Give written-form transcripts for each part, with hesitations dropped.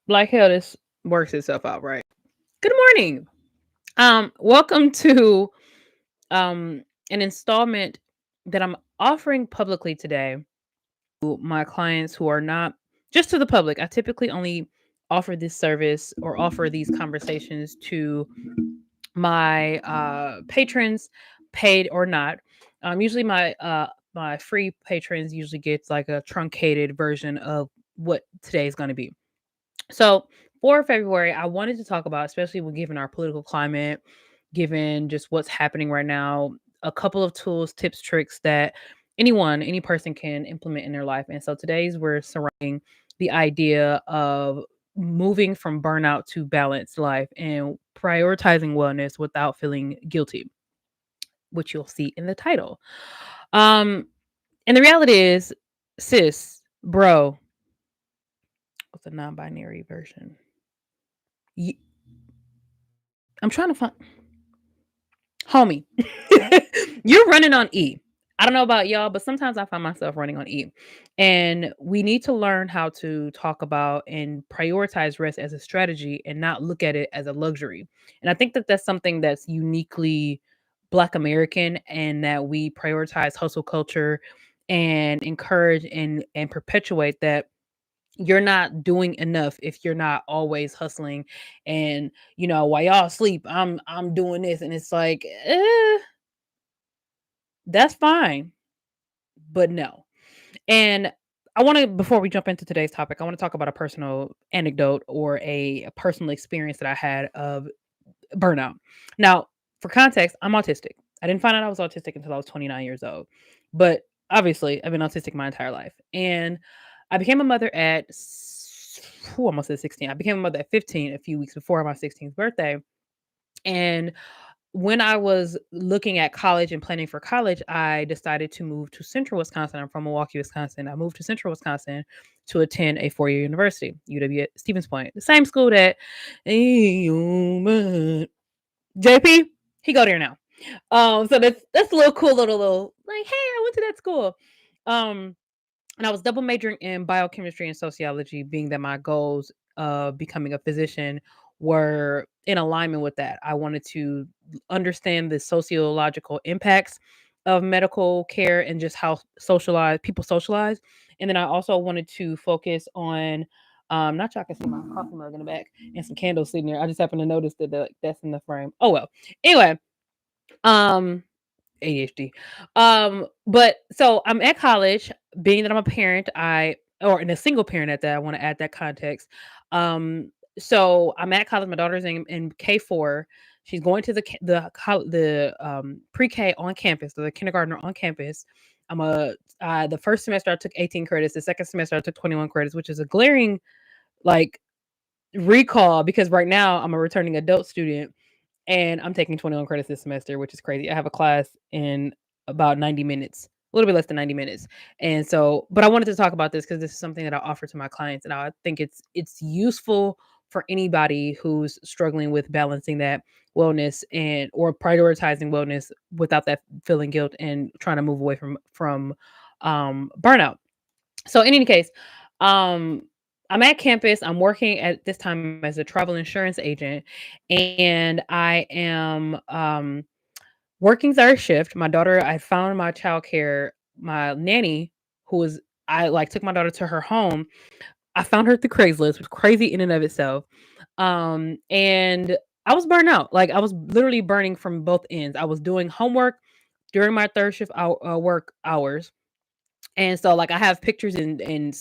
Like hell, this works itself out, right? Good morning. Welcome to an installment that I'm offering publicly today to my clients who are not just to the public. I typically only offer this service or offer these conversations to my patrons, paid or not. Usually my free patrons usually gets like a truncated version of what today is going to be. So for February, I wanted to talk about, especially with given our political climate, given just what's happening right now, a couple of tools, tips, tricks that any person can implement in their life. And so today's we're surrounding the idea of moving from burnout to balanced life and prioritizing wellness without feeling guilty, which you'll see in the title. Um, and the reality is, sis, bro, what's the non-binary version? Y- I'm trying to find homie. You're running on E. I don't know about y'all, but sometimes I find myself running on E. And we need to learn how to talk about and prioritize rest as a strategy and not look at it as a luxury. And I think that that's something that's uniquely Black American, and that we prioritize hustle culture and encourage and perpetuate that you're not doing enough if you're not always hustling. And while y'all sleep, I'm doing this, and it's like, that's fine, but no. And I want to, before we jump into today's topic, I want to talk about a personal anecdote or a personal experience that I had of burnout. Now, for context, I'm autistic. I didn't find out I was autistic until I was 29 years old, but obviously I've been autistic my entire life. And I became a mother at almost at 16. I became a mother at 15, a few weeks before my 16th birthday. And when I was looking at college and planning for college, I decided to move to Central Wisconsin. I'm from Milwaukee, Wisconsin. I moved to Central Wisconsin to attend a four-year university, UW at Stevens Point, the same school that JP, he go there now. So that's a little cool little like, hey, I went to that school. Um, and I was double majoring in biochemistry and sociology, being that my goals of becoming a physician were in alignment with that. I wanted to understand the sociological impacts of medical care and just how people socialize. And then I also wanted to focus on not y'all can see my coffee mug in the back and some candles sitting there. I just happened to notice that that's in the frame. Oh well. Anyway, um ADHD. But so I'm at college, being that I'm a parent, or in a single parent at that, I want to add that context. Um, so I'm at college. My daughter's in K4. She's going to the pre-K on campus, so the kindergartner on campus. The first semester I took 18 credits. The second semester I took 21 credits, which is a glaring like recall because right now I'm a returning adult student and I'm taking 21 credits this semester, which is crazy. I have a class in about 90 minutes, a little bit less than 90 minutes. And so, but I wanted to talk about this because this is something that I offer to my clients, and I think it's useful for anybody who's struggling with balancing that wellness and or prioritizing wellness without that feeling guilt and trying to move away from burnout. So in any case, um I'm at campus. I'm working at this time as a travel insurance agent, and I am working third shift. My daughter, I found my childcare, my nanny, who was I like took my daughter to her home. I found her through Craigslist, which was crazy in and of itself. And I was burnt out. Like I was literally burning from both ends. I was doing homework during my third shift work hours, and so like I have pictures and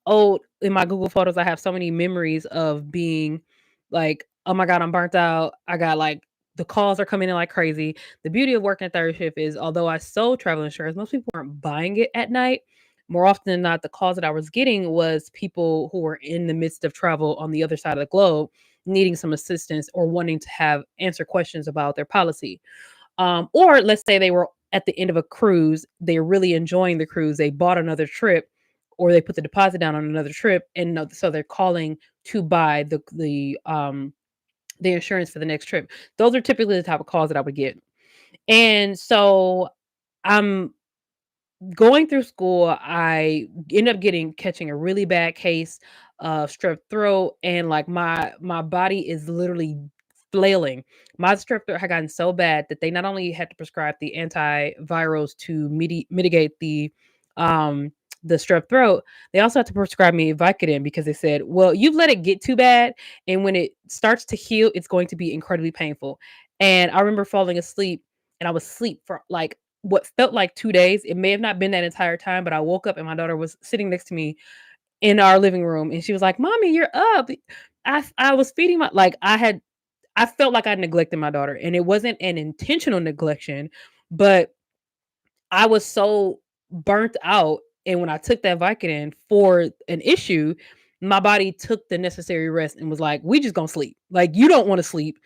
old in my Google Photos, I have so many memories of being like, oh my God, I'm burnt out. I got like the calls are coming in like crazy. The beauty of working third shift is although I sold travel insurance, most people weren't buying it at night. More often than not, the calls that I was getting was people who were in the midst of travel on the other side of the globe needing some assistance or wanting to have answer questions about their policy. Or let's say they were at the end of a cruise, they're really enjoying the cruise, they bought another trip, or they put the deposit down on another trip, and so they're calling to buy the insurance for the next trip. Those are typically the type of calls that I would get, and so I'm going through school, I ended up catching a really bad case of strep throat, and like my body is literally flailing. My strep throat had gotten so bad that they not only had to prescribe the antivirals to mitigate um the strep throat, they also had to prescribe me Vicodin because they said, "Well, you've let it get too bad, and when it starts to heal, it's going to be incredibly painful." And I remember falling asleep, and I was asleep for like what felt like 2 days. It may have not been that entire time, but I woke up and my daughter was sitting next to me in our living room, and she was like, "Mommy, you're up." I was feeding I felt like I neglected my daughter, and it wasn't an intentional neglection, but I was so burnt out, and when I took that Vicodin for an issue, my body took the necessary rest and was like, "We just gonna sleep. Like, you don't wanna sleep.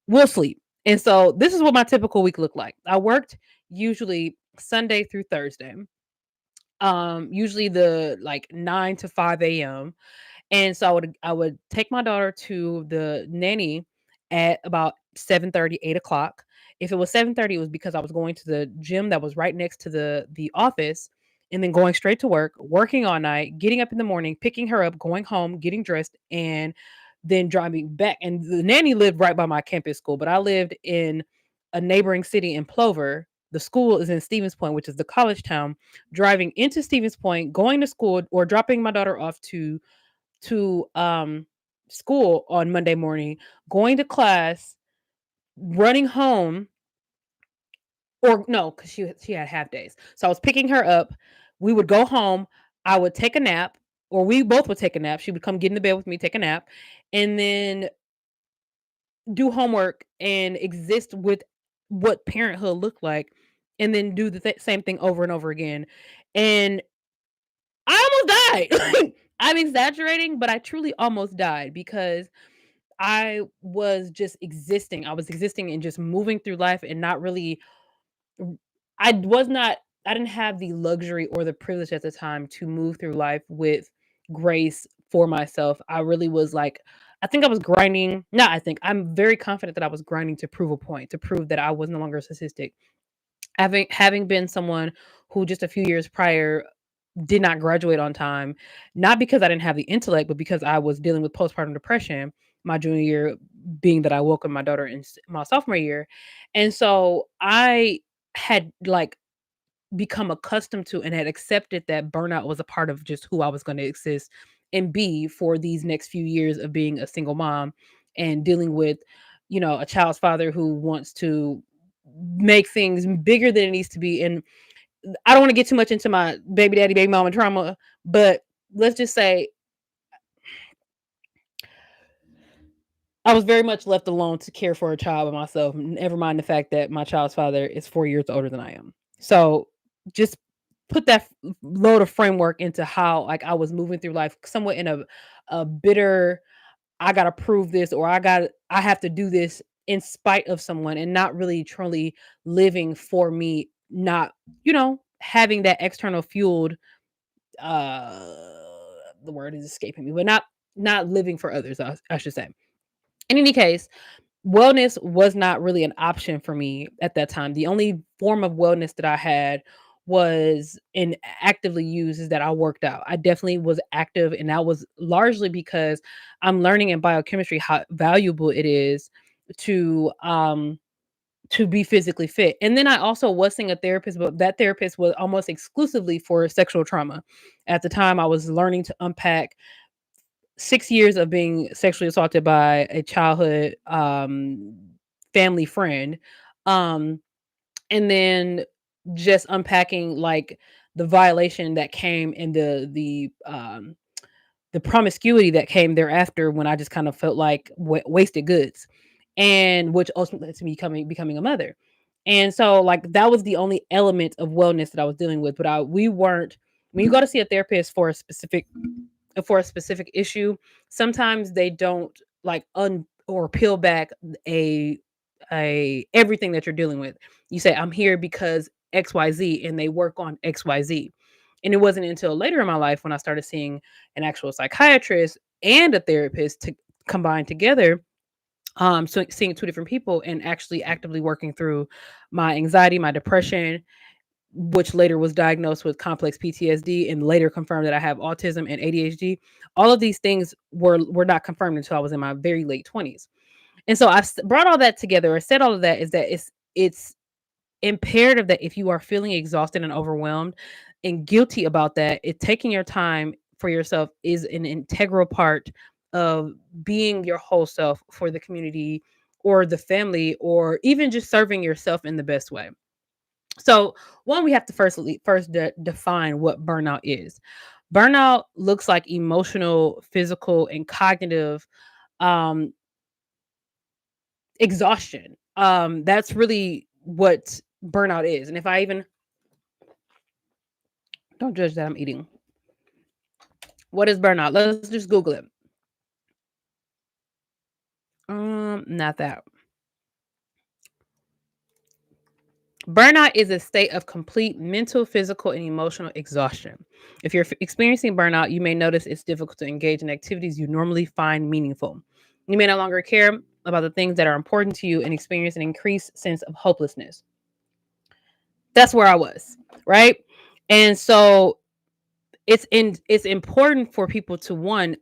We'll sleep." And so this is what my typical week looked like. I worked usually Sunday through Thursday. Usually the like 9 to 5 a.m. And so I would take my daughter to the nanny at about 7:30, 8 o'clock. If it was 7:30, it was because I was going to the gym that was right next to the office, and then going straight to work, working all night, getting up in the morning, picking her up, going home, getting dressed, and then driving back. And the nanny lived right by my campus school, but I lived in a neighboring city in Plover. The school is in Stevens Point, which is the college town. Driving into Stevens Point, going to school, or dropping my daughter off to school on Monday morning, going to class, running home, or no, because she had half days. So I was picking her up. We would go home. I would take a nap, or we both would take a nap. She would come get in the bed with me, take a nap, and then do homework and exist with what parenthood looked like, and then do the same thing over and over again. And I almost died. I'm exaggerating, but I truly almost died because I was just existing. I was existing and just moving through life and not really r- I was not I didn't have the luxury or the privilege at the time to move through life with grace for myself. I really was like I think I was grinding. No, I think I'm very confident that I was grinding to prove a point, to prove that I was no longer a statistic. Having been someone who just a few years prior did not graduate on time, not because I didn't have the intellect, but because I was dealing with postpartum depression my junior year, being that I welcomed my daughter in my sophomore year. And so I had like become accustomed to and had accepted that burnout was a part of just who I was going to exist and be for these next few years of being a single mom and dealing with, a child's father who wants to make things bigger than it needs to be. And I don't want to get too much into my baby daddy, baby mama trauma, but let's just say I was very much left alone to care for a child by myself. Never mind the fact that my child's father is 4 years older than I am. So just put that load of framework into how like I was moving through life somewhat in a bitter, I gotta prove this, or I have to do this in spite of someone, and not really truly living for me, not, having that external fueled uh the word is escaping me, but not living for others, I should say. In any case, wellness was not really an option for me at that time. The only form of wellness that I had was and actively used is that I worked out. I definitely was active, and that was largely because I'm learning in biochemistry how valuable it is to to be physically fit. And then I also was seeing a therapist, but that therapist was almost exclusively for sexual trauma. At the time, I was learning to unpack 6 years of being sexually assaulted by a childhood family friend. Um, and then just unpacking like the violation that came and the promiscuity that came thereafter when I just kind of felt like wasted goods, and which ultimately led to me becoming a mother. And so like that was the only element of wellness that I was dealing with. But we weren't when you go to see a therapist for a specific issue, sometimes they don't like un or peel back a everything that you're dealing with. You say, I'm here because XYZ, and they work on XYZ. And it wasn't until later in my life when I started seeing an actual psychiatrist and a therapist to combine together, so seeing two different people and actually actively working through my anxiety, my depression, which later was diagnosed with complex PTSD and later confirmed that I have autism and ADHD. All of these things were not confirmed until I was in my very late 20s. And so brought all that together or said all of that is that it's imperative that if you are feeling exhausted and overwhelmed and guilty about that, it taking your time for yourself is an integral part of being your whole self for the community or the family or even just serving yourself in the best way. So, one, we have to define what burnout is. Burnout looks like emotional, physical, and cognitive um, exhaustion. That's really what burnout is. And if I even don't judge that I'm eating. What is burnout? Let's just Google it. Not that. Burnout is a state of complete mental, physical, and emotional exhaustion. If you're experiencing burnout, you may notice it's difficult to engage in activities you normally find meaningful. You may no longer care about the things that are important to you and experience an increased sense of hopelessness. That's where I was, right? And so it's important for people to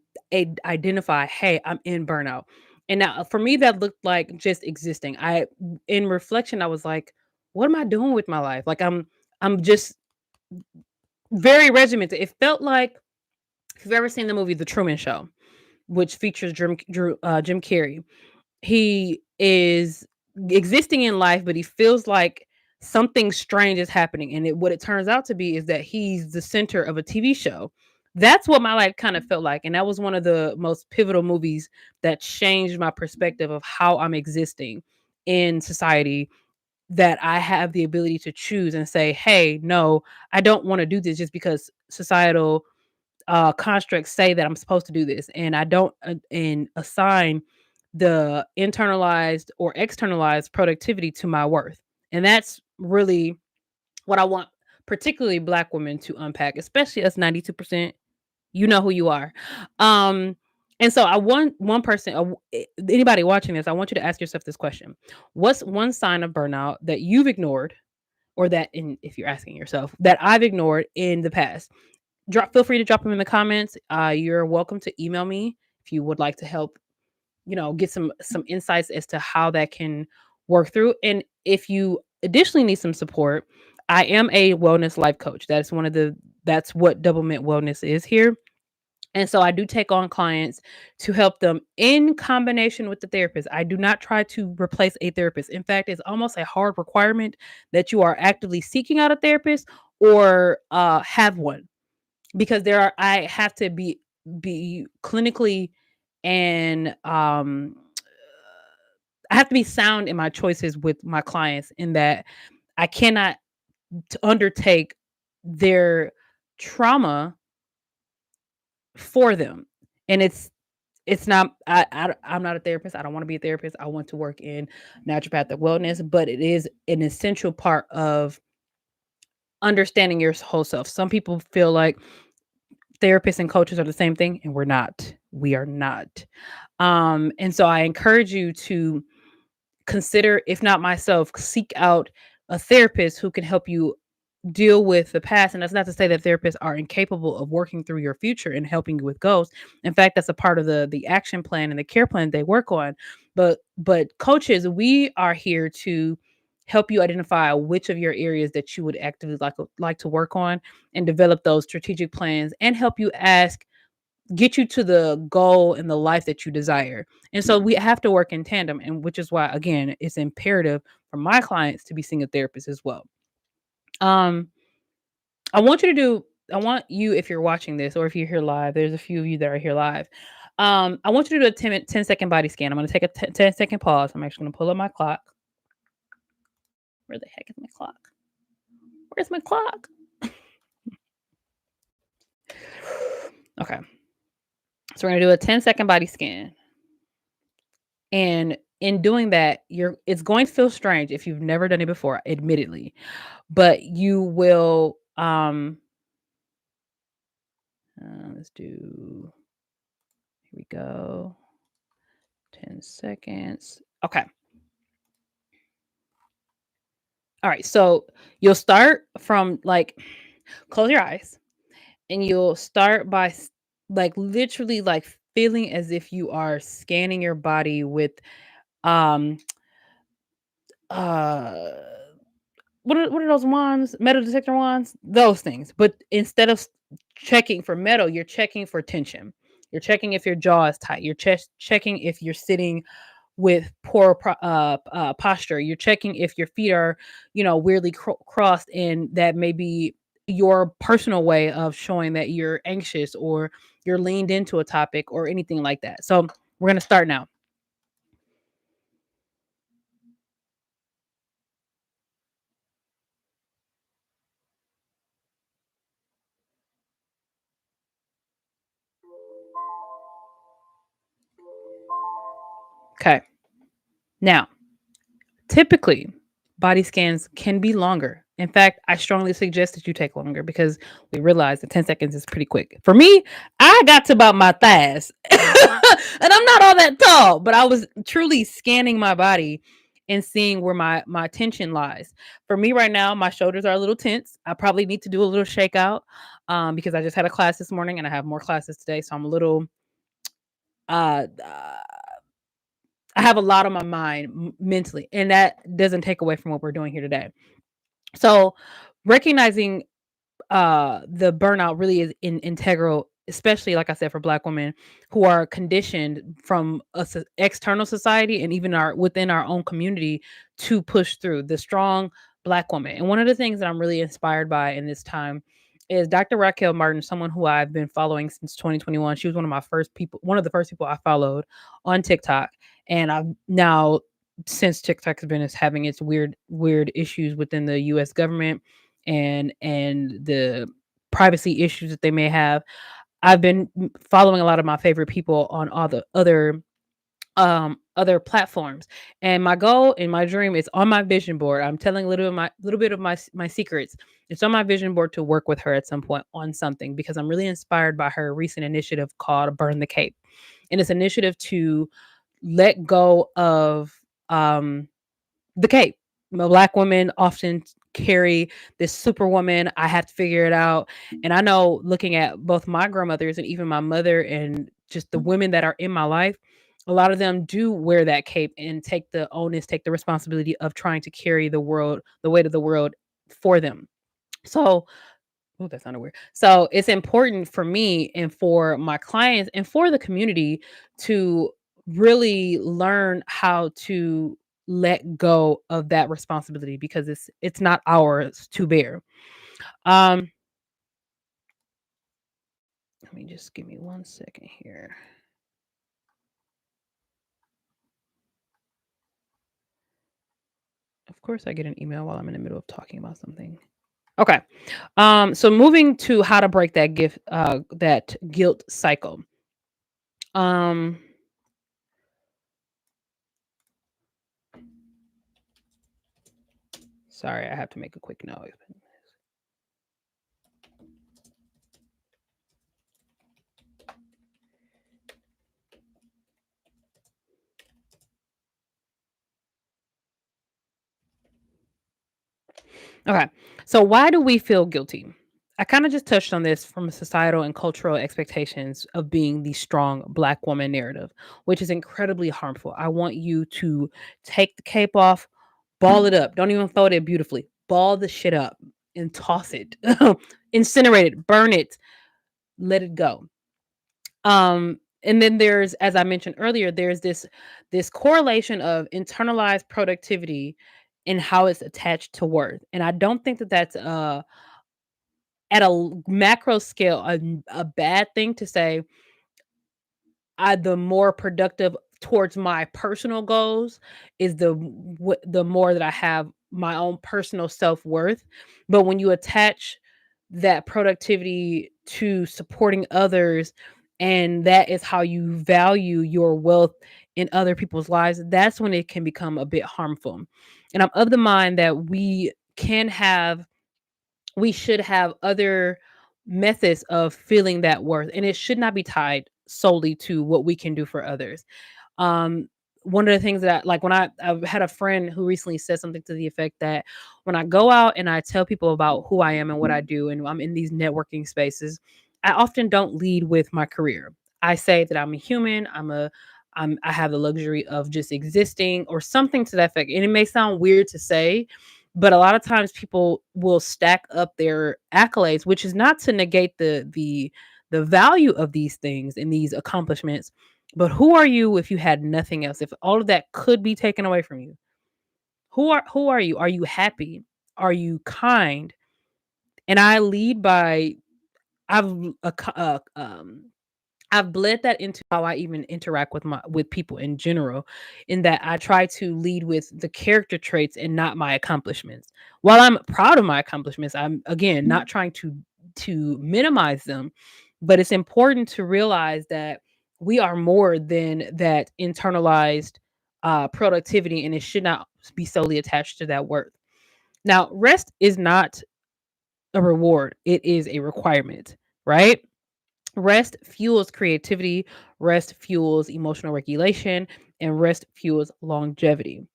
identify, hey, I'm in burnout. And now for me that looked like just existing. I In reflection I was like, what am I doing with my life? Like I'm just very regimented. It felt like, if you've ever seen the movie The Truman Show, which features Jim Carrey, he is existing in life, but he feels like something strange is happening. And what it turns out to be is that he's the center of a TV show. That's what my life kind of felt like. And that was one of the most pivotal movies that changed my perspective of how I'm existing in society. That I have the ability to choose and say, hey, no, I don't want to do this just because societal constructs say that I'm supposed to do this, and I don't and assign the internalized or externalized productivity to my worth. And that's really what I want, particularly Black women, to unpack, especially us 92%. You know who you are. Um, and so I want one person, anybody watching this, I want you to ask yourself this question: what's one sign of burnout that you've ignored, or that, if you're asking yourself, that I've ignored in the past? Feel free to drop them in the comments. You're welcome to email me if you would like to help, get some insights as to how that can work through. And if you additionally need some support, I am a wellness life coach. That's what Double Mint Wellness is here. And so I do take on clients to help them in combination with the therapist. I do not try to replace a therapist. In fact, it's almost a hard requirement that you are actively seeking out a therapist or have one, because I have to be clinically and I have to be sound in my choices with my clients, in that I cannot undertake their trauma for them. And it's not I'm not a therapist. I don't want to be a therapist. I want to work in naturopathic wellness, but it is an essential part of understanding your whole self. Some people feel like therapists and coaches are the same thing, and we're not. We are not. And so I encourage you to consider, if not myself, seek out a therapist who can help you deal with the past. And that's not to say that therapists are incapable of working through your future and helping you with goals. In fact, that's a part of the action plan and the care plan they work on. But coaches, we are here to help you identify which of your areas that you would actively like to work on, and develop those strategic plans, and help you get you to the goal and the life that you desire. And so we have to work in tandem, and which is why, again, it's imperative for my clients to be seeing a therapist as well. Um, I want you to do I want you, if you're watching this or if you're here live, there's a few of you that are here live. I want you to do a 10-second body scan. I'm going to take a 10-second pause. I'm actually going to pull up my clock. Where the heck is my clock? Where's my clock? Okay. So we're going to do a 10-second body scan. And in doing that, it's going to feel strange if you've never done it before, admittedly. But you will let's do, here we go. 10 seconds. Okay. All right, so you'll start from like close your eyes and you'll start by like literally like feeling as if you are scanning your body with um uh what are those wands? Metal detector wands? Those things. But instead of checking for metal, you're checking for tension. You're checking if your jaw is tight. You're checking if you're sitting with poor posture. You're checking if your feet are, weirdly crossed, and that may be your personal way of showing that you're anxious or you're leaned into a topic or anything like that. So we're gonna start now. Okay. Now, typically, body scans can be longer. In fact, I strongly suggest that you take longer because we realize that 10 seconds is pretty quick. For me, I got to about my thighs. And I'm not all that tall, but I was truly scanning my body and seeing where my tension lies. For me right now, my shoulders are a little tense. I probably need to do a little shakeout because I just had a class this morning and I have more classes today. So I'm a little I have a lot on my mind mentally, and that doesn't take away from what we're doing here today. So, recognizing the burnout really is integral, especially like I said, for Black women who are conditioned from external society and even our within our own community to push through the strong Black woman. And one of the things that I'm really inspired by in this time is Dr. Raquel Martin, someone who I've been following since 2021. She was one of the first people I followed on TikTok, and I've now since TikTok has been having its weird issues within the U.S. government and the privacy issues that they may have. I've been following a lot of my favorite people on all the other platforms. And my goal and my dream is on my vision board. I'm telling a little bit of my secrets. It's on my vision board to work with her at some point on something because I'm really inspired by her recent initiative called Burn the Cape. And it's an initiative to let go of the cape. Black women often carry this superwoman. I have to figure it out. And I know looking at both my grandmothers and even my mother and just the women that are in my life, a lot of them do wear that cape and take the onus, take the responsibility of trying to carry the weight of the world for them. So, oh, that sounded weird. So it's important for me and for my clients and for the community to really learn how to let go of that responsibility because it's not ours to bear. Um, Let me just give me 1 second here. Of course, I get an email while I'm in the middle of talking about something. Okay. So moving to how to break that guilt cycle. Um, Sorry, I have to make a quick note. Okay. So why do we feel guilty? I kind of just touched on this from societal and cultural expectations of being the strong Black woman narrative, which is incredibly harmful. I want you to take the cape off, ball it up. Don't even fold it beautifully. Ball the shit up and toss it, incinerate it, burn it, let it go. And then there's, as I mentioned earlier, there's this correlation of internalized productivity and how it's attached to worth. And I don't think that that's at a macro scale a bad thing to say. The more productive towards my personal goals is the more that I have my own personal self-worth. But when you attach that productivity to supporting others and that is how you value your wealth in other people's lives, that's when it can become a bit harmful. And I'm of the mind that we should have other methods of feeling that worth, and it should not be tied solely to what we can do for others. um one of the things that like when I've had a friend who recently said something to the effect that when I go out and I tell people about who I am and what I do, and I'm in these networking spaces, I often don't lead with my career. I say that I'm a human. I have the luxury of just existing or something to that effect. And it may sound weird to say, but a lot of times people will stack up their accolades, which is not to negate the value of these things and these accomplishments. But who are you if you had nothing else? If all of that could be taken away from you, who are you? Are you happy? Are you kind? And I lead by I've a, I've bled that into how I even interact with people in general, in that I try to lead with the character traits and not my accomplishments. While I'm proud of my accomplishments, I'm again not trying to minimize them, but it's important to realize that we are more than that internalized productivity, and it should not be solely attached to that worth. Now, rest is not a reward; it is a requirement, right? Rest fuels creativity, rest fuels emotional regulation, and rest fuels longevity.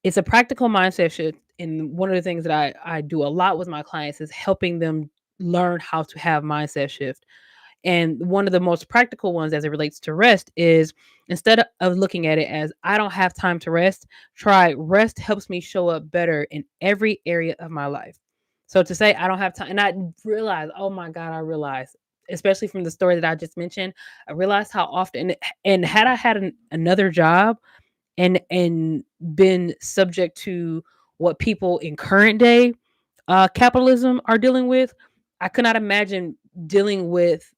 It's a practical mindset shift. And one of the things that I do a lot with my clients is helping them learn how to have mindset shift. And one of the most practical ones as it relates to rest is instead of looking at it as I don't have time to rest, try rest helps me show up better in every area of my life. So to say I don't have time, and I realize, oh my God, I realize, especially from the story that I just mentioned, I realized how often, and had I had another job and been subject to what people in current day capitalism are dealing with, I could not imagine dealing with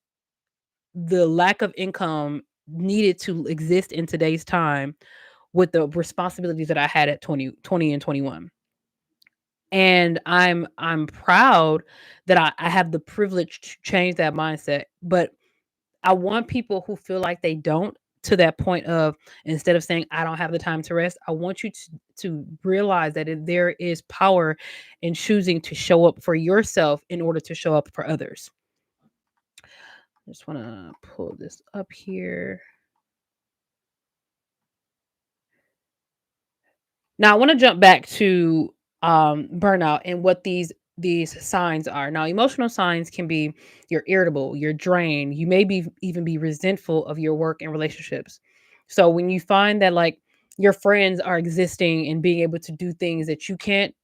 the lack of income needed to exist in today's time with the responsibilities that I had at 20 and 21. And I'm proud that I have the privilege to change that mindset. But I want people who feel like they don't, to that point of, instead of saying I don't have the time to rest, I want you to realize that there is power in choosing to show up for yourself in order to show up for others. I just want to pull this up here. Now I want to jump back to burnout and what these signs are. Now emotional signs can be you're irritable, you're drained, you may be even be resentful of your work and relationships. So when you find that like your friends are existing and being able to do things that you can't,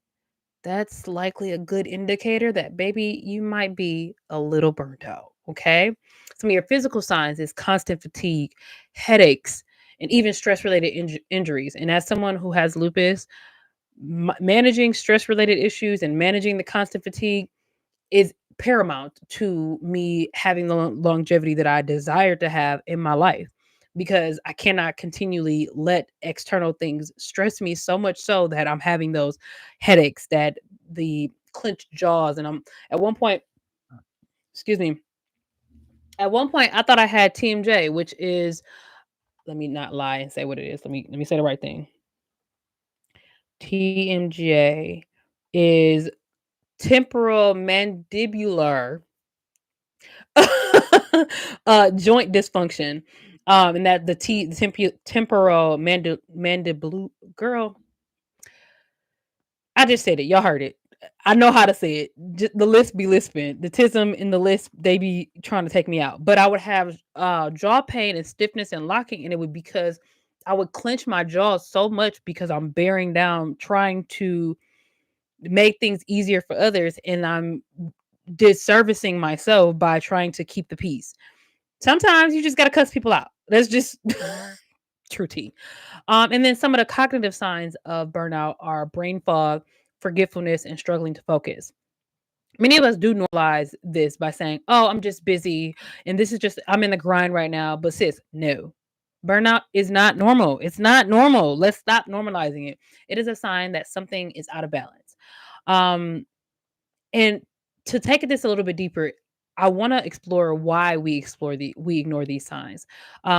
that's likely a good indicator that baby you might be a little burnt out, okay? Some of your physical signs is constant fatigue, headaches, and even stress related injuries. And as someone who has lupus, managing stress related issues and managing the constant fatigue is paramount to me having the longevity that I desire to have in my life, because I cannot continually let external things stress me so much so that I'm having those headaches, that the clenched jaws. And I'm at one point, excuse me, at one point I thought I had TMJ, which is, let me not lie and say what it is. Let me say the right thing. TMJ is temporal mandibular joint dysfunction. And that the temporal mandible girl. I just said it. Y'all heard it. I know how to say it. The list be lisping. The tism in the list, they be trying to take me out. But I would have jaw pain and stiffness and locking, and it would because I would clench my jaws so much because I'm bearing down, trying to make things easier for others, and I'm disservicing myself by trying to keep the peace. Sometimes you just gotta cuss people out. That's just true tea. And then some of the cognitive signs of burnout are brain fog, forgetfulness, and struggling to focus. Many of us do normalize this by saying, "Oh, I'm just busy, and this is just I'm in the grind right now." But sis, no. Burnout is not normal. It's not normal. Let's stop normalizing it. It is a sign that something is out of balance. Um, and to take this a little bit deeper, I want to explore why we ignore these signs,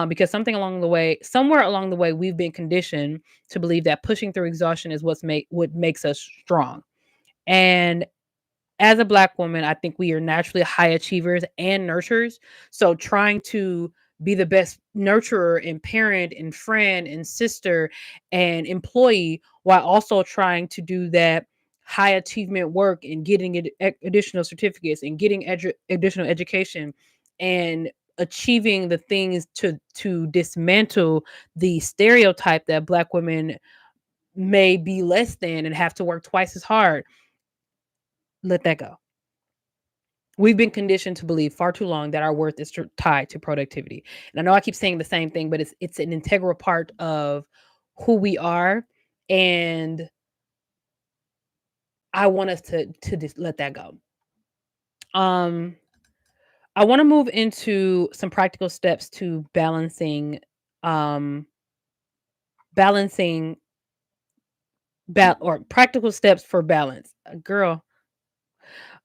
because somewhere along the way, we've been conditioned to believe that pushing through exhaustion is what makes us strong. And as a Black woman, I think we are naturally high achievers and nurturers. So trying to be the best nurturer and parent and friend and sister and employee, while also trying to do that high achievement work and getting additional certificates and getting additional education and achieving the things to dismantle the stereotype that Black women may be less than and have to work twice as hard. Let that go. We've been conditioned to believe far too long that our worth is tied to productivity. And I know I keep saying the same thing, but it's an integral part of who we are, and I want us to just let that go. Um I want to move into some practical steps to um balancing or practical steps for balance. Girl,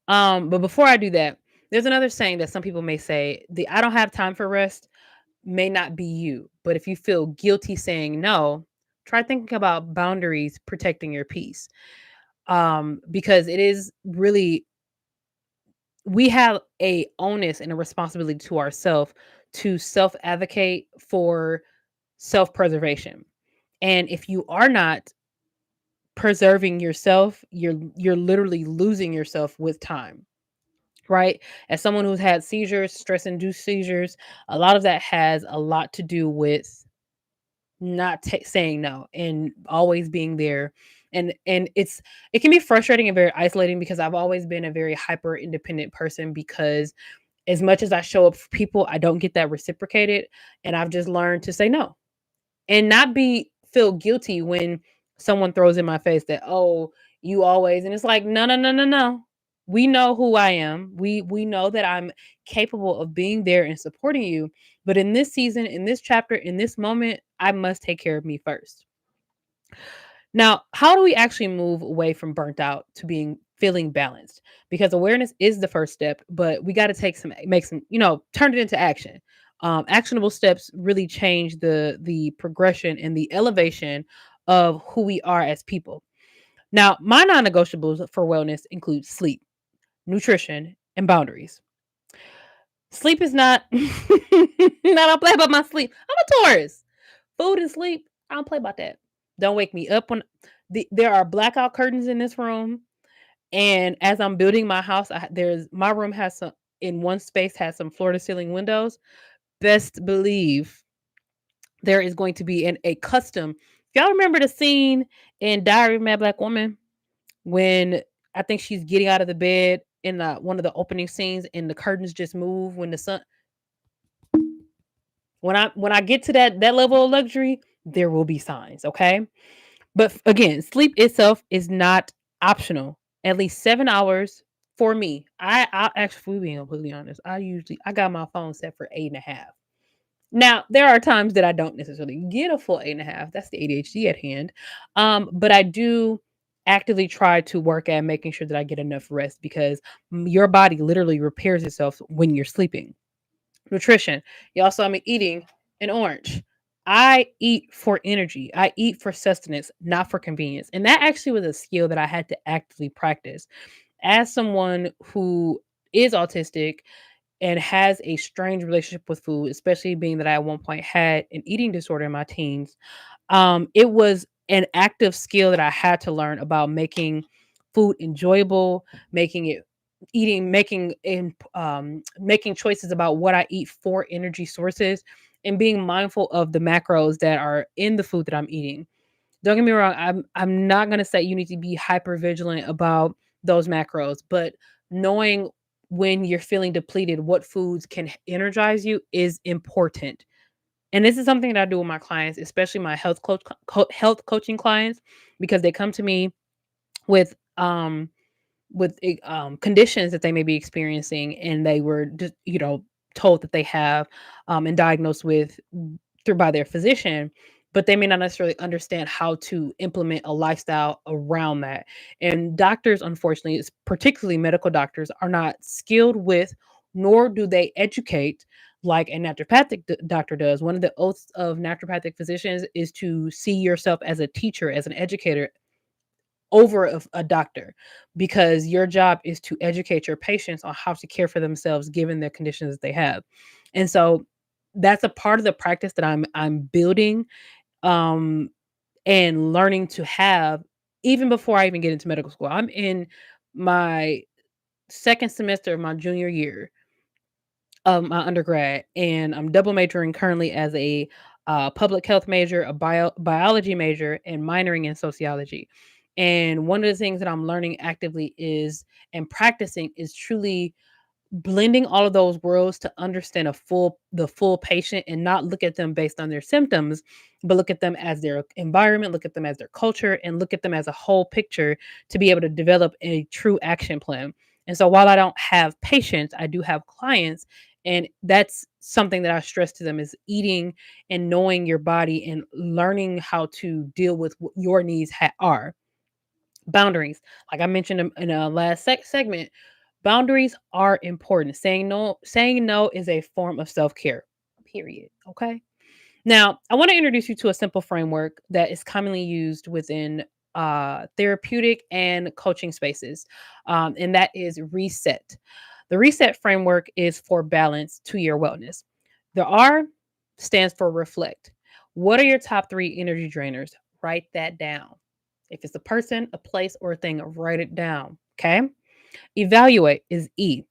but before I do that, there's another saying that some people may say, the I don't have time for rest may not be you. But if you feel guilty saying no, try thinking about boundaries protecting your peace. Because it is really, we have a onus and a responsibility to ourselves to self advocate for self preservation. And if you are not preserving yourself, you're literally losing yourself with time, right? As someone who's had seizures, stress induced seizures, a lot of that has a lot to do with not saying no and always being there. And it can be frustrating and very isolating because I've always been a very hyper independent person, because as much as I show up for people, I don't get that reciprocated, and I've just learned to say no and not be feel guilty when someone throws in my face that, oh, you always, and it's like, no, no, no, no, no. We know who I am. We know that I'm capable of being there and supporting you, but in this season, in this chapter, in this moment, I must take care of me first. Now, how do we actually move away from burnt out to being feeling balanced? Because awareness is the first step, but we got to make some, turn it into action. Actionable steps really change the progression and the elevation of who we are as people. Now, my non-negotiables for wellness include sleep, nutrition, and boundaries. Sleep is not I don't play about my sleep. I'm a Taurus. Food and sleep, I don't play about that. Don't wake me up when there are blackout curtains in this room. And as I'm building my house, there's my room has some, in one space has some floor to ceiling windows. Best believe there is going to be a custom. Y'all remember the scene in Diary of a Mad Black Woman when I think she's getting out of the bed in one of the opening scenes and the curtains just move when the sun. When I get to that level of luxury, there will be signs, okay? But again, sleep itself is not optional. At least 7 hours for me. I actually, being completely honest, I got my phone set for 8.5. Now there are times that I don't necessarily get a full 8.5. That's the ADHD at hand. But I do actively try to work at making sure that I get enough rest, because your body literally repairs itself when you're sleeping. Nutrition. Y'all saw me eating an orange. I eat for energy. I eat for sustenance, not for convenience. And that actually was a skill that I had to actively practice. As someone who is autistic and has a strange relationship with food, especially being that I at one point had an eating disorder in my teens, it was an active skill that I had to learn about making food enjoyable, making it eating, making choices about what I eat for energy sources, and being mindful of the macros that are in the food that I'm eating. Don't get me wrong, I'm not gonna say you need to be hyper vigilant about those macros, but knowing when you're feeling depleted, what foods can energize you is important. And this is something that I do with my clients, especially my health coaching clients, because they come to me with conditions that they may be experiencing, and they were just, told that they have and diagnosed with through by their physician, but they may not necessarily understand how to implement a lifestyle around that. And doctors, unfortunately, it's particularly medical doctors, are not skilled with, nor do they educate like a naturopathic doctor does. One of the oaths of naturopathic physicians is to see yourself as a teacher, as an educator over a doctor, because your job is to educate your patients on how to care for themselves given the conditions that they have. And so that's a part of the practice that I'm building, um, and learning to have even before I even get into medical school. I'm in my second semester of my junior year of my undergrad, and I'm double majoring currently as a public health major, a biology major, and minoring in sociology. And one of the things that I'm learning actively is and practicing is truly blending all of those worlds to understand the full patient and not look at them based on their symptoms, but look at them as their environment, look at them as their culture, and look at them as a whole picture to be able to develop a true action plan. And so while I don't have patients, I do have clients, and that's something that I stress to them is eating and knowing your body and learning how to deal with what your needs are. Boundaries, like I mentioned in a last segment, boundaries are important. Saying no is a form of self-care. Period. Okay. Now, I want to introduce you to a simple framework that is commonly used within therapeutic and coaching spaces, and that is reset. The reset framework is for balance to your wellness. The R stands for reflect. What are your top three energy drainers? Write that down. If it's a person, a place, or a thing, write it down. Okay. Evaluate is E.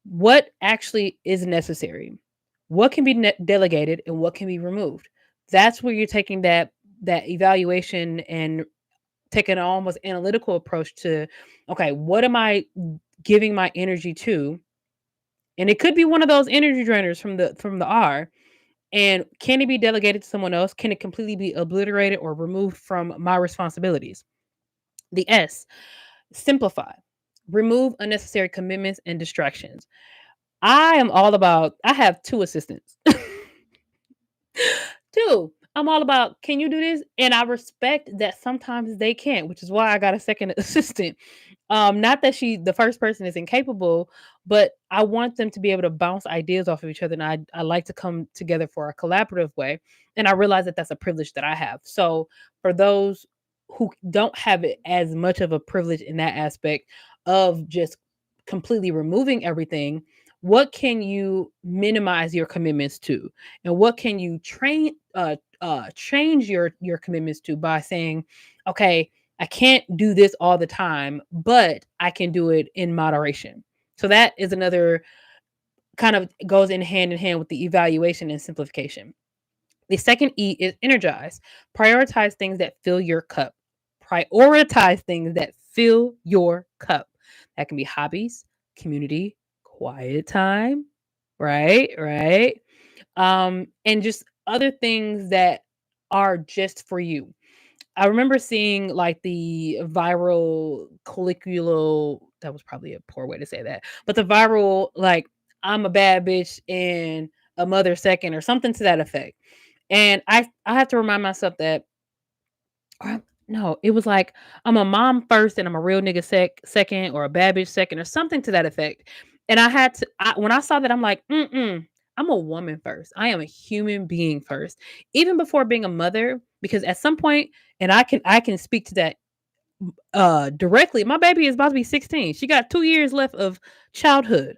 What actually is necessary? What can be delegated and what can be removed? That's where you're taking that evaluation and taking an almost analytical approach to, okay, what am I giving my energy to? And it could be one of those energy drainers from the R. And can it be delegated to someone else? Can it completely be obliterated or removed from my responsibilities? The S, simplify. Remove unnecessary commitments and distractions. I have two assistants. Two. I'm all about, can you do this? And I respect that sometimes they can't, which is why I got a second assistant. Not that the first person is incapable, but I want them to be able to bounce ideas off of each other. And I like to come together for a collaborative way. And I realize that that's a privilege that I have. So for those who don't have it as much of a privilege in that aspect of just completely removing everything, what can you minimize your commitments to? And what can you change your commitments to by saying, okay, I can't do this all the time, but I can do it in moderation. So that is another kind of goes in hand with the evaluation and simplification. The second E is energize. Prioritize things that fill your cup. Prioritize things that fill your cup. That can be hobbies, community, quiet time, right? Right. And just other things that are just for you. I remember seeing like the viral colloquial, that was probably a poor way to say that, but the viral, like, I'm a bad bitch and a mother second or something to that effect. And I have to remind myself that, or no, it was like, I'm a mom first and I'm a real nigga second or a bad bitch second or something to that effect. And when I saw that, I'm like, I'm a woman first. I am a human being first, even before being a mother, because at some point, and I can speak to that directly. My baby is about to be 16. She got 2 years left of childhood.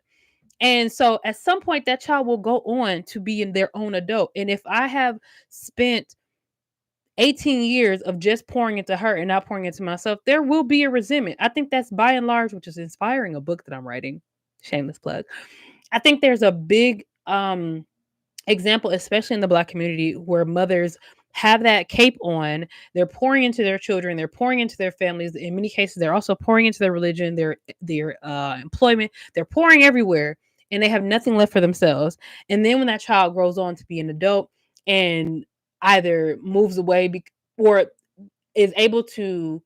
And so at some point that child will go on to be in their own adult. And if I have spent 18 years of just pouring into her and not pouring into myself, there will be a resentment. I think that's by and large, which is inspiring a book that I'm writing. Shameless plug. I think there's a big example, especially in the Black community, where mothers have that cape on. They're pouring into their children, they're pouring into their families. In many cases, they're also pouring into their religion, their employment. They're pouring everywhere, and they have nothing left for themselves. And then when that child grows on to be an adult and either moves away or is able to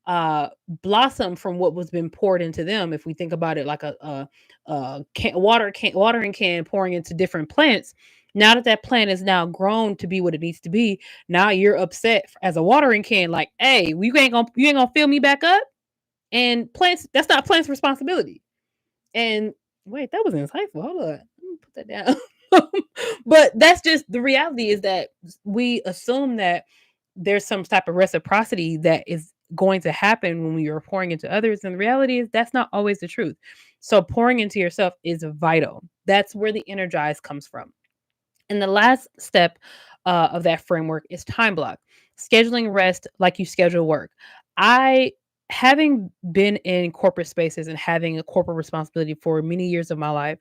uh blossom from what was been poured into them, if we think about it like a watering can pouring into different plants. Now that that plant is now grown to be what it needs to be, now you're upset as a watering can, like, hey, you ain't gonna fill me back up. And plants, that's not plants responsibility. And wait, that was insightful. Hold on, let me put that down. But that's just the reality, is that we assume that there's some type of reciprocity that is going to happen when we are pouring into others. And the reality is that's not always the truth. So pouring into yourself is vital. That's where the energize comes from. And the last step of that framework is time block, scheduling rest like you schedule work. I, having been in corporate spaces and having a corporate responsibility for many years of my life,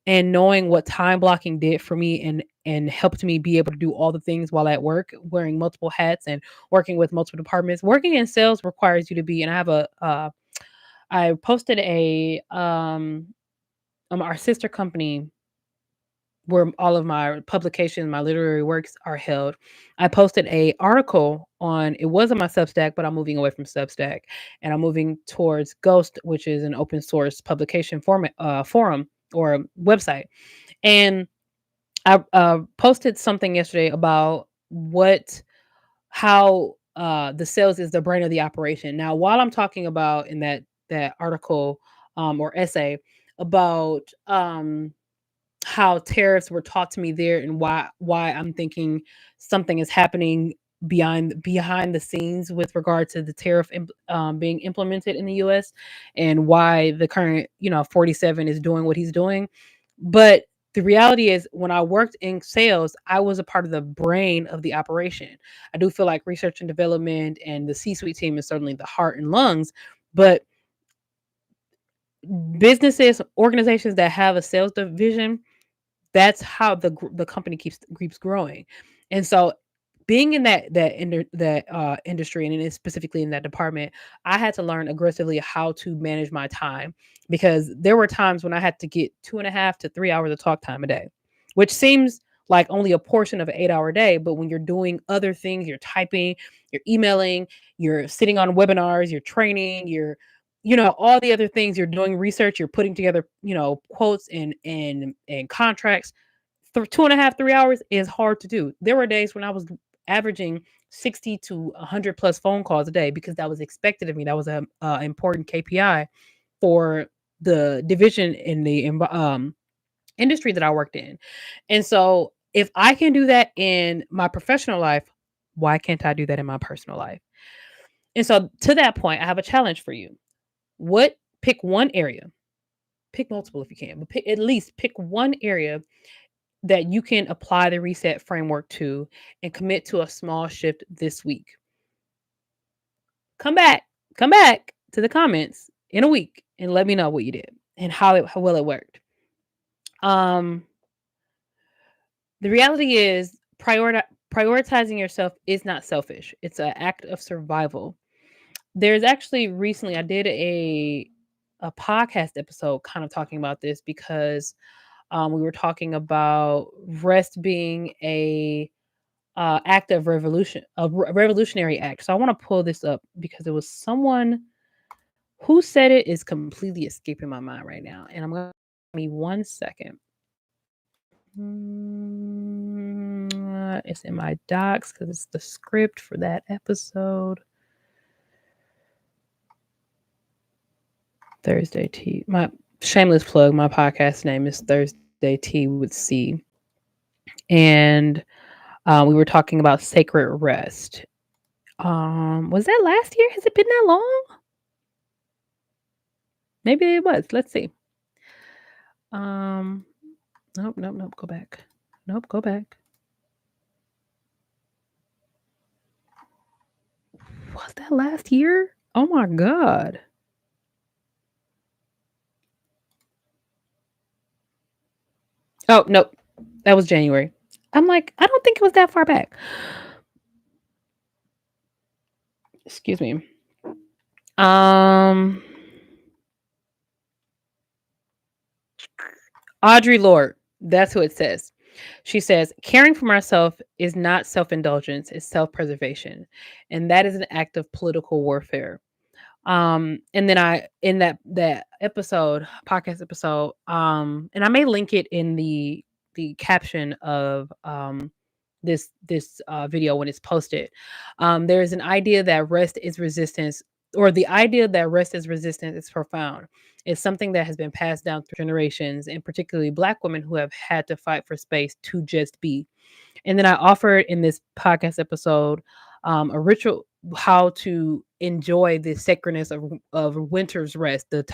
and knowing what time blocking did for me and helped me be able to do all the things while at work, wearing multiple hats and working with multiple departments. Working in sales requires you to be, and I have a I posted a our sister company where all of my publications, my literary works are held. I posted a article on, it was on my Substack, but I'm moving away from Substack and I'm moving towards Ghost, which is an open source publication format forum or website. And I posted something yesterday about how the sales is the brain of the operation. Now, while I'm talking about in that article or essay about how tariffs were taught to me there and why I'm thinking something is happening behind the scenes with regard to the being implemented in the US, and why the current 47 is doing what he's doing. But the reality is, when I worked in sales, I was a part of the brain of the operation. I do feel like research and development and the C-suite team is certainly the heart and lungs, but businesses, organizations that have a sales division, that's how the company keeps growing. And so, being in that industry, and specifically in that department, I had to learn aggressively how to manage my time, because there were times when I had to get 2.5 to 3 hours of talk time a day, which seems like only a portion of an 8 hour day. But when you're doing other things, you're typing, you're emailing, you're sitting on webinars, you're training, you're all the other things, you're doing research, you're putting together quotes and contracts. 2.5 3 hours is hard to do. There were days when I was averaging 60 to 100 plus phone calls a day, because that was expected of me. That was a important KPI for the division in the industry that I worked in. And so, if I can do that in my professional life, why can't I do that in my personal life? And so, to that point, I have a challenge for you. Pick one area, pick multiple if you can, but at least pick one area that you can apply the reset framework to, and commit to a small shift this week. Come back, come back to the comments in a week and let me know what you did and how well it worked. The reality is, prioritizing yourself is not selfish. It's an act of survival. There's actually, recently I did a podcast episode kind of talking about this, because we were talking about rest being act of revolution, a revolutionary act. So I want to pull this up, because it was someone who said it is completely escaping my mind right now, and I'm gonna, give me 1 second. It's in my docs because it's the script for that episode. Thursday Tea. My shameless plug. My podcast name is Thursday Tea with C, and we were talking about sacred rest. Was that last year? Has it been that long? Maybe it was. Let's see. Nope. Go back. Nope. Go back. Was that last year? Oh my God. Oh, nope. That was January. I'm like, I don't think it was that far back. Excuse me. Audre Lorde. That's who it says. She says, caring for myself is not self-indulgence, it's self-preservation. And that is an act of political warfare. And then I, in that episode, podcast episode, and I may link it in the caption of this video when it's posted. There's an idea that rest is resistance, or the idea that rest is resistance is profound. It's something that has been passed down through generations, and particularly Black women who have had to fight for space to just be. And then I offered in this podcast episode a ritual, how to enjoy the sacredness of winter's rest. The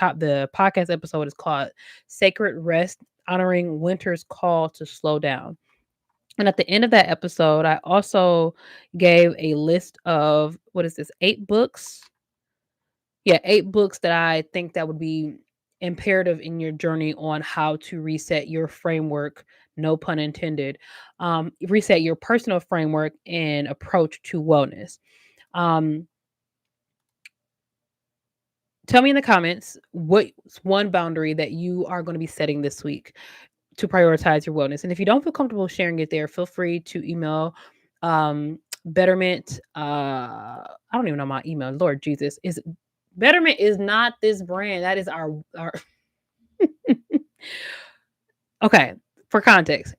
podcast episode is called Sacred Rest, honoring winter's call to slow down. And at the end of that episode, I also gave a list of what is this, 8 books? Yeah, 8 books that I think that would be imperative in your journey on how to reset your framework, no pun intended, reset your personal framework and approach to wellness. Um, Tell me in the comments what's one boundary that you are going to be setting this week to prioritize your wellness. And if you don't feel comfortable sharing it there, feel free to email Betterment. I don't even know my email. Lord Jesus, is Betterment is not this brand. That is our okay. For context,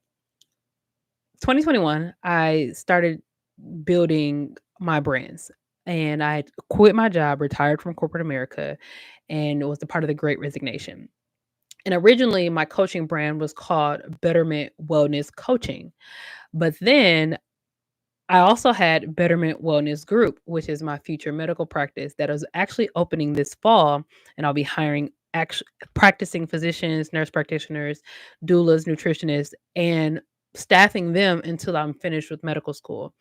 2021, I started building my brands, and I had quit my job, retired from corporate America, and it was the part of the Great Resignation. And originally, my coaching brand was called Betterment Wellness Coaching. But then I also had Betterment Wellness Group, which is my future medical practice that is actually opening this fall, and I'll be hiring practicing physicians, nurse practitioners, doulas, nutritionists, and staffing them until I'm finished with medical school.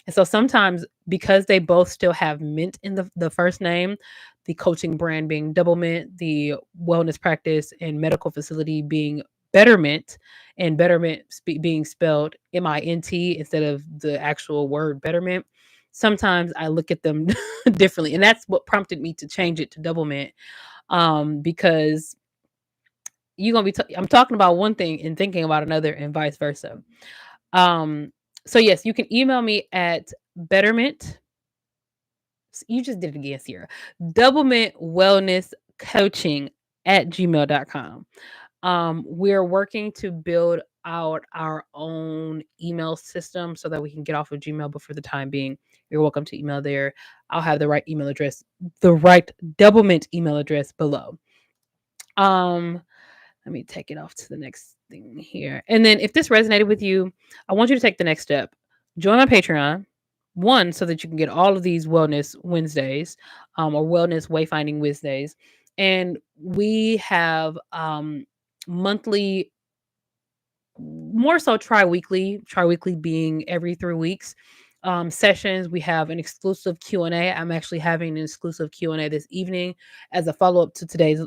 And so sometimes because they both still have mint in the first name, the coaching brand being Double Mint, the wellness practice and medical facility being Betterment, and Betterment being spelled MINT instead of the actual word betterment. Sometimes I look at them differently, and that's what prompted me to change it to Double Mint. Because you're gonna be I'm talking about one thing and thinking about another, and vice versa. Um, so yes, you can email me at Betterment. You just did it again, Sierra. Doublemint Wellness Coaching at gmail.com. We're working to build out our own email system so that we can get off of Gmail, but for the time being, you're welcome to email there. I'll have the right email address, the right Doublemint email address below. Um, Let me take it off to the next thing here. And then if this resonated with you, I want you to take the next step. Join my Patreon. One, so that you can get all of these wellness Wednesdays, or wellness wayfinding Wednesdays. And we have monthly, more so tri-weekly being every 3 weeks, sessions. We have an exclusive Q&A. I'm actually having an exclusive Q&A this evening as a follow-up to today's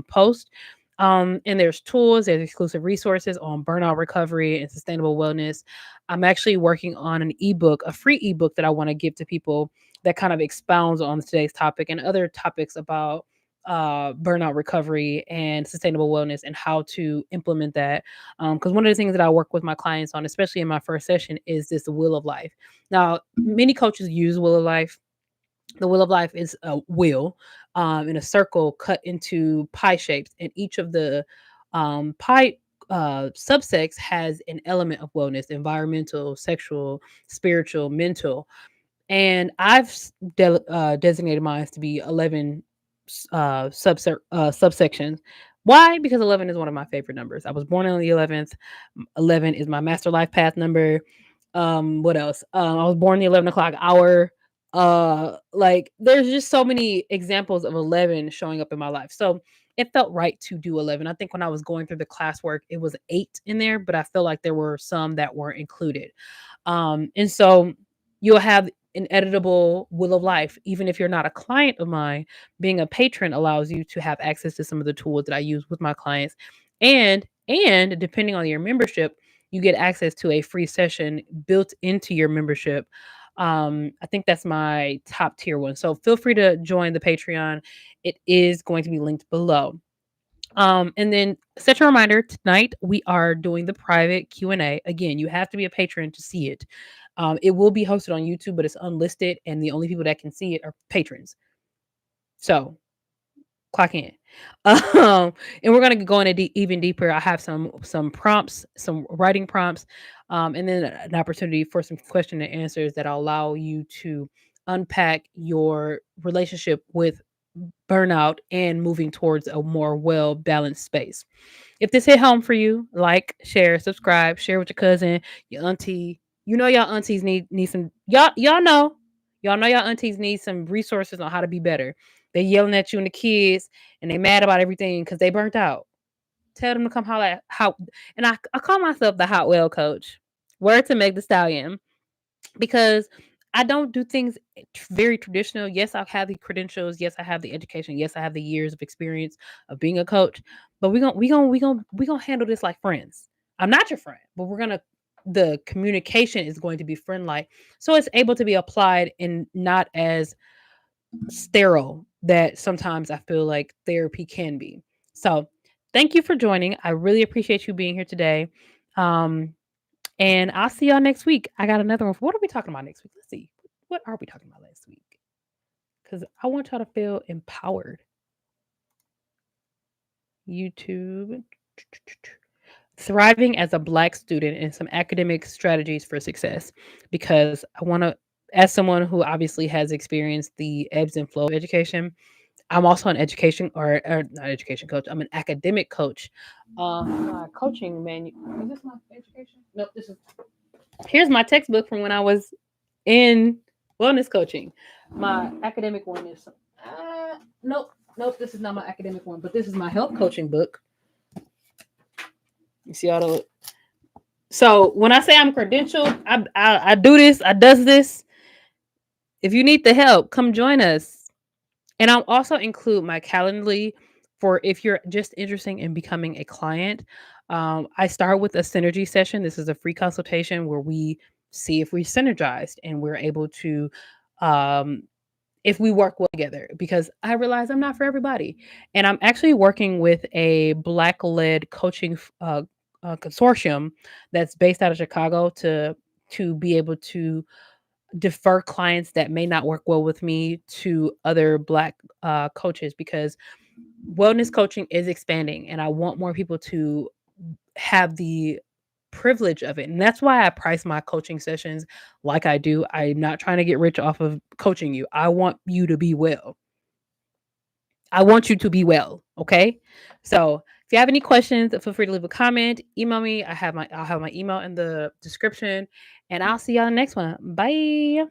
post. And there's tools, there's exclusive resources on burnout recovery and sustainable wellness. I'm actually working on an ebook, a free ebook that I want to give to people that kind of expounds on today's topic and other topics about burnout recovery and sustainable wellness and how to implement that. Because one of the things that I work with my clients on, especially in my first session, is this wheel of life. Now, many coaches use wheel of life. The wheel of life is a wheel in a circle cut into pie shapes, and each of the pie subsects has an element of wellness: environmental, sexual, spiritual, mental. And I've designated mine to be 11 subsections. Why? Because 11 is one of my favorite numbers. I was born on the 11th. 11 is my master life path number. What else? I was born the 11 o'clock hour. Like there's just so many examples of 11 showing up in my life. So it felt right to do 11. I think when I was going through the classwork, it was 8 in there, but I feel like there were some that weren't included. And so you'll have an editable wheel of life. Even if you're not a client of mine, being a patron allows you to have access to some of the tools that I use with my clients. And depending on your membership, you get access to a free session built into your membership. I think that's my top tier one. So feel free to join the Patreon. It is going to be linked below. And then set your reminder, tonight we are doing the private Q&A. Again, you have to be a patron to see it. It will be hosted on YouTube, but it's unlisted, and the only people that can see it are patrons. So clock in. And we're gonna go in even deeper. I have some prompts, some writing prompts, and then an opportunity for some question and answers that will allow you to unpack your relationship with burnout and moving towards a more well balanced space. If this hit home for you, like, share, subscribe, share with your cousin, your auntie. You know y'all aunties need some y'all know y'all aunties need some resources on how to be better. They yelling at you and the kids, and they mad about everything because they burnt out. Tell them to come holler at how. And I call myself the hot well coach. Word to Meg the Stallion. Because I don't do things very traditional. Yes, I have the credentials. Yes, I have the education. Yes, I have the years of experience of being a coach. But we gonna handle this like friends. I'm not your friend, but we're gonna the communication is going to be friend like, so it's able to be applied and not as sterile that sometimes I feel like therapy can be. So, thank you for joining. I really appreciate you being here today. Um, and I'll see y'all next week. I got another one. What are we talking about next week? Let's see. What are we talking about next week? Because I want y'all to feel empowered. YouTube. Thriving as a Black student and some academic strategies for success. Because I want to, as someone who obviously has experienced the ebbs and flow of education, I'm also an education or not education coach. I'm an academic coach. My coaching menu. Is this my education? Nope. This is here's my textbook from when I was in wellness coaching. My academic one is nope, nope. This is not my academic one, but this is my health coaching book. You see all the. So when I say I'm credentialed, I do this. I does this. If you need the help, come join us. And I'll also include my Calendly for if you're just interested in becoming a client. I start with a synergy session. This is a free consultation where we see if we synergized and we're able to, um, if we work well together, because I realize I'm not for everybody. And I'm actually working with a Black led coaching consortium that's based out of Chicago to be able to defer clients that may not work well with me to other Black coaches, because wellness coaching is expanding and I want more people to have the privilege of it. And that's why I price my coaching sessions like I do. I'm not trying to get rich off of coaching you. I want you to be well. I want you to be well. Okay. So if you have any questions, feel free to leave a comment, email me. I'll have my email in the description, and I'll see y'all in the next one. Bye.